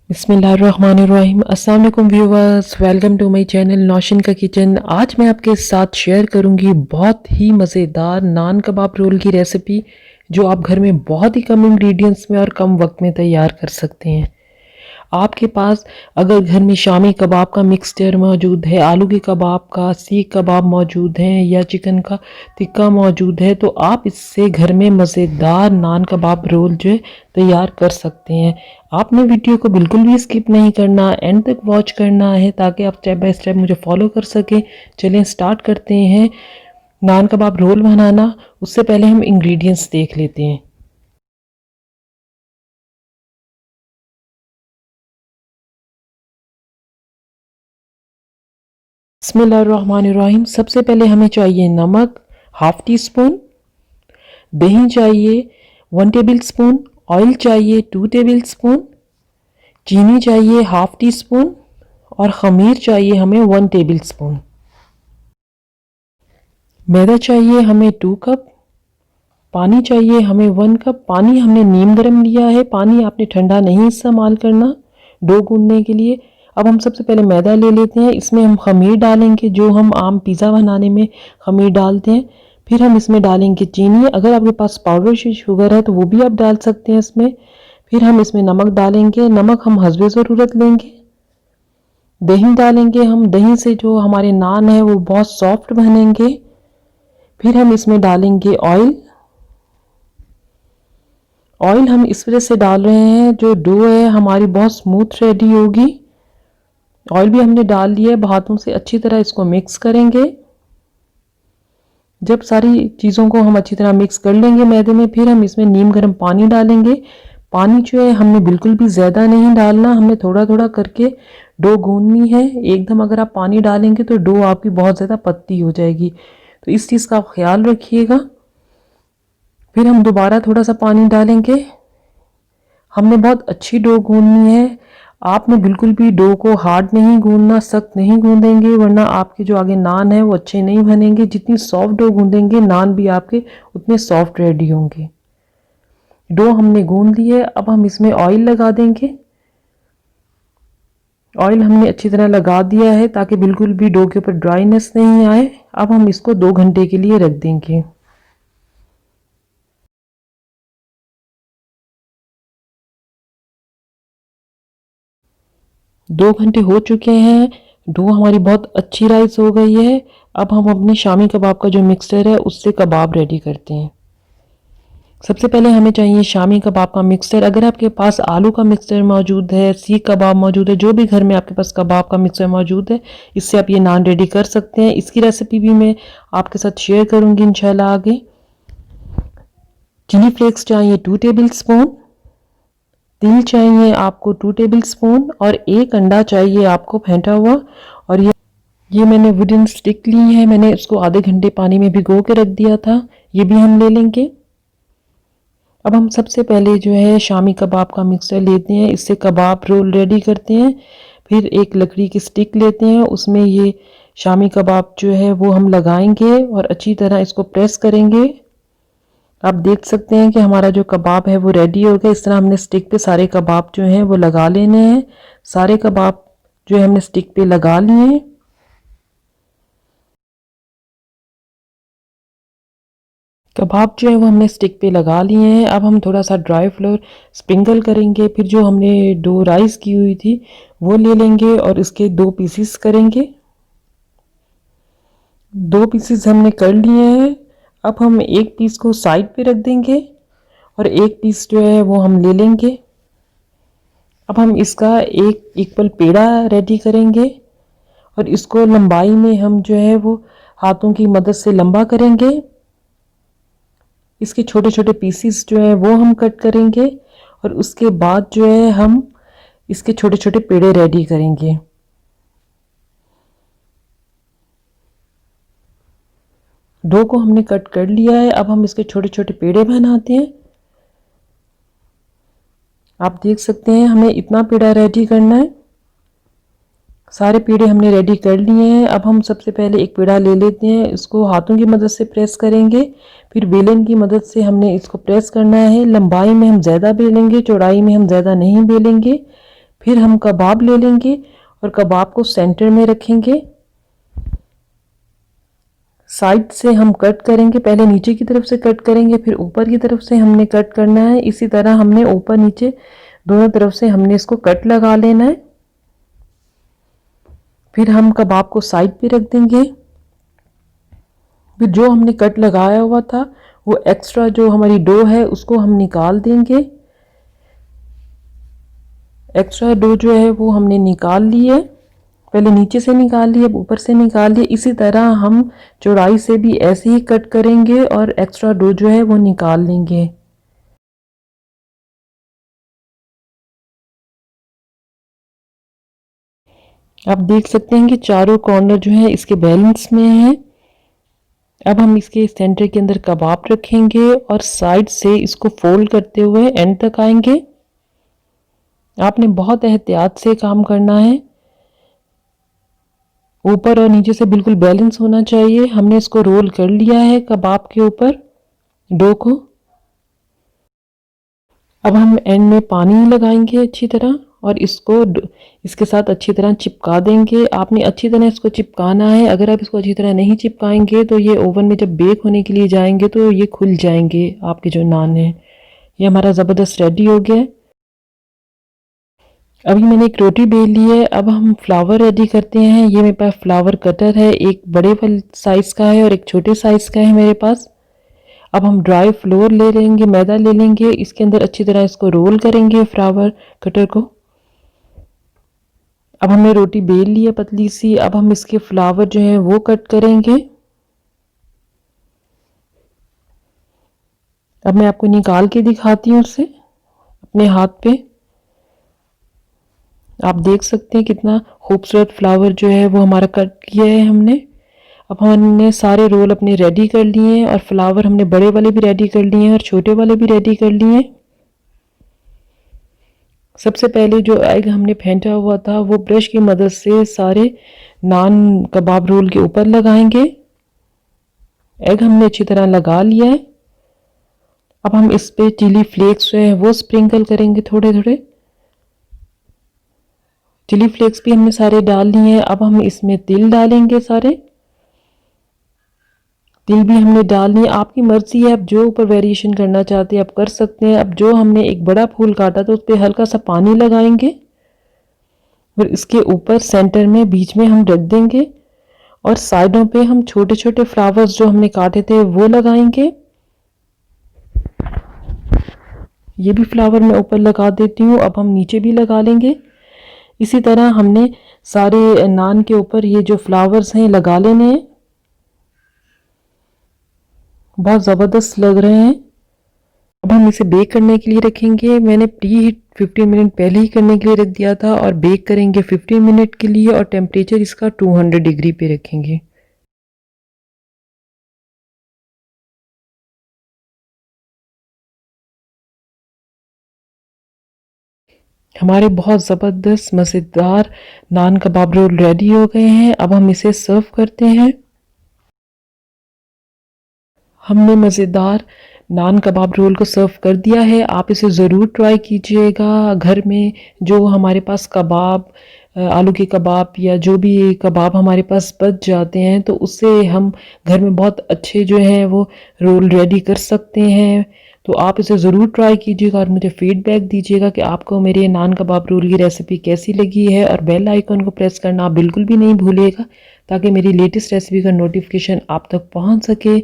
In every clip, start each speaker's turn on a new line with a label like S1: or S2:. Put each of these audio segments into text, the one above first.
S1: बिस्मिल्लाहिर्रहमानिर्रहीम। अस्सलाम वालेकुम viewers, welcome to my channel Nausheen का किचन। आज मैं आपके साथ शेयर करूंगी बहुत ही मज़ेदार नान कबाब रोल की रेसिपी, जो आप घर में बहुत ही कम इंग्रेडिएंट्स में और कम वक्त में तैयार कर सकते हैं। आपके पास अगर घर में शामी कबाब का मिक्सचर मौजूद है, आलू के कबाब का सीख कबाब मौजूद है या चिकन का टिक्का मौजूद है, तो आप इससे घर में मज़ेदार नान कबाब रोल जो है तैयार कर सकते हैं। आपने वीडियो को बिल्कुल भी स्किप नहीं करना, एंड तक वॉच करना है ताकि आप स्टेप बाय स्टेप मुझे फॉलो कर सकें। चलें स्टार्ट करते हैं नान कबाब रोल बनाना। उससे पहले हम इंग्रेडिएंट्स देख लेते हैं। बिस्मिल्लाहिर्रहमानिर्रहीम। सबसे पहले हमें चाहिए नमक हाफ टी स्पून, दही चाहिए 1 टेबल स्पून, ऑयल चाहिए 2 टेबल स्पून, चीनी चाहिए हाफ टी स्पून और ख़मीर चाहिए हमें 1 टेबल स्पून। मैदा चाहिए हमें 2 कप, पानी चाहिए हमें 1 कप। पानी हमने नीम गर्म लिया है, पानी आपने ठंडा नहीं इस्तेमाल करना डो गूंदने के लिए। अब हम सबसे पहले मैदा ले लेते हैं, इसमें हम ख़मीर डालेंगे जो हम आम पिज़्ज़ा बनाने में ख़मीर डालते हैं। फिर हम इसमें डालेंगे चीनी, अगर आपके पास पाउडर शुगर है तो वो भी आप डाल सकते हैं इसमें। फिर हम इसमें नमक डालेंगे, नमक हम हस्बे ज़रूरत लेंगे। दही डालेंगे हम, दही से जो हमारे नान है वो बहुत सॉफ्ट बनेंगे। फिर हम इसमें डालेंगे ऑयल। ऑयल हम इस वजह से डाल रहे हैं, जो डो है हमारी बहुत स्मूथ रेडी होगी। ऑयल भी हमने डाल लिया है, हाथों से अच्छी तरह इसको मिक्स करेंगे। जब सारी चीज़ों को हम अच्छी तरह मिक्स कर लेंगे मैदे में, फिर हम इसमें नीम गर्म पानी डालेंगे। पानी जो है हमने बिल्कुल भी ज़्यादा नहीं डालना, हमने थोड़ा थोड़ा करके डो गूंदनी है। एकदम अगर आप पानी डालेंगे तो डो आपकी बहुत ज़्यादा पतली हो जाएगी, तो इस चीज़ का आप ख्याल रखिएगा। फिर हम दोबारा थोड़ा सा पानी डालेंगे। हमने बहुत अच्छी डो गूंदनी है, आपने बिल्कुल भी डो को हार्ड नहीं गूंदना, सख्त नहीं गूंदेंगे वरना आपके जो आगे नान है वो अच्छे नहीं बनेंगे। जितनी सॉफ्ट डो गूंदेंगे नान भी आपके उतने सॉफ्ट रेडी होंगे। डो हमने गूंद ली है, अब हम इसमें ऑयल लगा देंगे। ऑयल हमने अच्छी तरह लगा दिया है ताकि बिल्कुल भी डो के ऊपर ड्राइनेस नहीं आए। अब हम इसको 2 घंटे के लिए रख देंगे। 2 घंटे हो चुके हैं, डो हमारी बहुत अच्छी राइस हो गई है। अब हम अपने शामी कबाब का जो मिक्सचर है उससे कबाब रेडी करते हैं। सबसे पहले हमें चाहिए शामी कबाब का मिक्सचर। अगर आपके पास आलू का मिक्सचर मौजूद है, सीख कबाब मौजूद है, जो भी घर में आपके पास कबाब का मिक्सचर मौजूद है, इससे आप ये नान रेडी कर सकते हैं। इसकी रेसिपी भी मैं आपके साथ शेयर करूंगी इंशाल्लाह आगे। चिली फ्लेक्स चाहिए 2 टेबल स्पून, तिल चाहिए आपको 2 टेबल स्पून और एक अंडा चाहिए आपको फेंटा हुआ। और ये मैंने वुडन स्टिक ली है, मैंने इसको आधे घंटे पानी में भिगो के रख दिया था, ये भी हम ले लेंगे। अब हम सबसे पहले जो है शामी कबाब का मिक्सचर लेते हैं, इससे कबाब रोल रेडी करते हैं। फिर एक लकड़ी की स्टिक लेते हैं, उसमें ये शामी कबाब जो है वो हम लगाएंगे और अच्छी तरह इसको प्रेस करेंगे। आप देख सकते हैं कि हमारा जो कबाब है वो रेडी हो गया। इस तरह हमने स्टिक पे सारे कबाब जो हैं वो लगा लेने हैं। सारे कबाब जो है हमने स्टिक पे लगा लिए हैं। कबाब जो है वो हमने स्टिक पे लगा लिए हैं। अब हम थोड़ा सा ड्राई फ्लोर स्प्रिंकल करेंगे। फिर जो हमने डो राइस की हुई थी वो ले लेंगे और इसके 2 पीसीस करेंगे। 2 पीसीस हमने कर लिए हैं। अब हम एक पीस को साइड पे रख देंगे और एक पीस जो है वो हम ले लेंगे। अब हम इसका एक इक्वल पेड़ा रेडी करेंगे और इसको लंबाई में हम जो है वो हाथों की मदद से लंबा करेंगे। इसके छोटे छोटे पीसीस जो है वो हम कट करेंगे और उसके बाद जो है हम इसके छोटे छोटे पेड़े रेडी करेंगे। डो को हमने कट कर लिया है, अब हम इसके छोटे छोटे पेड़े बनाते हैं। आप देख सकते हैं हमें इतना पेड़ा रेडी करना है। सारे पेड़े हमने रेडी कर लिए हैं। अब हम सबसे पहले एक पेड़ा ले लेते हैं, इसको हाथों की मदद से प्रेस करेंगे। फिर बेलन की मदद से हमने इसको प्रेस करना है। लंबाई में हम ज़्यादा बेलेंगे, चौड़ाई में हम ज़्यादा नहीं बेलेंगे। फिर हम कबाब ले लेंगे और कबाब को सेंटर में रखेंगे। साइड से हम कट करेंगे, पहले नीचे की तरफ से कट करेंगे, फिर ऊपर की तरफ से हमने कट करना है। इसी तरह हमने ऊपर नीचे दोनों तरफ से हमने इसको कट लगा लेना है। फिर हम कबाब को साइड पे रख देंगे। फिर जो हमने कट लगाया हुआ था वो एक्स्ट्रा जो हमारी डो है उसको हम निकाल देंगे। एक्स्ट्रा डो जो है वो हमने निकाल ली है, पहले नीचे से निकाल लिए, अब ऊपर से निकाल लिए। इसी तरह हम चौड़ाई से भी ऐसे ही कट करेंगे और एक्स्ट्रा डो जो है वो निकाल लेंगे। आप देख सकते हैं कि चारों कॉर्नर जो है इसके बैलेंस में है। अब हम इसके सेंटर के अंदर कबाब रखेंगे और साइड से इसको फोल्ड करते हुए एंड तक आएंगे। आपने बहुत एहतियात से काम करना है, ऊपर और नीचे से बिल्कुल बैलेंस होना चाहिए। हमने इसको रोल कर लिया है कबाब के ऊपर डो को। अब हम एंड में पानी लगाएंगे अच्छी तरह और इसके साथ अच्छी तरह चिपका देंगे। आपने अच्छी तरह इसको चिपकाना है, अगर आप इसको अच्छी तरह नहीं चिपकाएंगे तो ये ओवन में जब बेक होने के लिए जाएंगे तो ये खुल जाएंगे आपके जो नान हैं। ये हमारा ज़बरदस्त रेडी हो गया है। अभी मैंने एक रोटी बेल ली है, अब हम फ्लावर रेडी करते हैं। ये मेरे पास फ्लावर कटर है, एक बड़े वाले साइज़ का है और एक छोटे साइज़ का है मेरे पास। अब हम ड्राई फ्लोर ले लेंगे, मैदा ले लेंगे, इसके अंदर अच्छी तरह इसको रोल करेंगे फ्लावर कटर को। अब हमने रोटी बेल ली है पतली सी, अब हम इसके फ्लावर जो है वो कट करेंगे। अब मैं आपको निकाल के दिखाती हूँ उसे अपने हाथ पे। आप देख सकते हैं कितना खूबसूरत फ्लावर जो है वो हमारा कट किया है हमने। अब हमने सारे रोल अपने रेडी कर लिए हैं और फ्लावर हमने बड़े वाले भी रेडी कर लिए हैं और छोटे वाले भी रेडी कर लिए हैं। सबसे पहले जो एग हमने फेंटा हुआ था वो ब्रश की मदद से सारे नान कबाब रोल के ऊपर लगाएंगे। एग हमने अच्छी तरह लगा लिया है। अब हम इस पे चिली फ्लेक्स जो है वो स्प्रिंकल करेंगे थोड़े थोड़े। चिली फ्लेक्स भी हमने सारे डाल लिए हैं। अब हम इसमें तिल डालेंगे सारे। तिल भी हमने डाल लिए, आपकी मर्जी है, आप जो ऊपर वेरिएशन करना चाहते हैं आप कर सकते हैं। अब जो हमने एक बड़ा फूल काटा था उस पर हल्का सा पानी लगाएंगे और इसके ऊपर सेंटर में बीच में हम रख देंगे और साइडों पे हम छोटे छोटे फ्लावर्स जो हमने काटे थे वो लगाएंगे। ये भी फ्लावर मैं ऊपर लगा देती हूँ। अब हम नीचे भी लगा लेंगे। इसी तरह हमने सारे नान के ऊपर ये जो फ्लावर्स हैं लगा लेने हैं। बहुत ज़बरदस्त लग रहे हैं। अब हम इसे बेक करने के लिए रखेंगे। मैंने प्री हीट 15 मिनट पहले ही करने के लिए रख दिया था और बेक करेंगे 15 मिनट के लिए और टेम्परेचर इसका 200 डिग्री पे रखेंगे। हमारे बहुत ज़बरदस्त मज़ेदार नान कबाब रोल रेडी हो गए हैं। अब हम इसे सर्व करते हैं। हमने मज़ेदार नान कबाब रोल को सर्व कर दिया है। आप इसे ज़रूर ट्राई कीजिएगा घर में। जो हमारे पास कबाब, आलू के कबाब या जो भी कबाब हमारे पास बच जाते हैं तो उससे हम घर में बहुत अच्छे जो हैं वो रोल रेडी कर सकते हैं। तो आप इसे ज़रूर ट्राई कीजिएगा और मुझे फीडबैक दीजिएगा कि आपको मेरे नान कबाब रोल की रेसिपी कैसी लगी है। और बेल आइकन को प्रेस करना आप बिल्कुल भी नहीं भूलिएगा ताकि मेरी लेटेस्ट रेसिपी का नोटिफिकेशन आप तक पहुंच सके।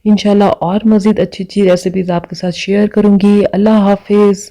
S1: इंशाल्लाह और मज़ीद अच्छी अच्छी रेसिपीज़ आपके साथ शेयर करूंगी। अल्लाह हाफिज़।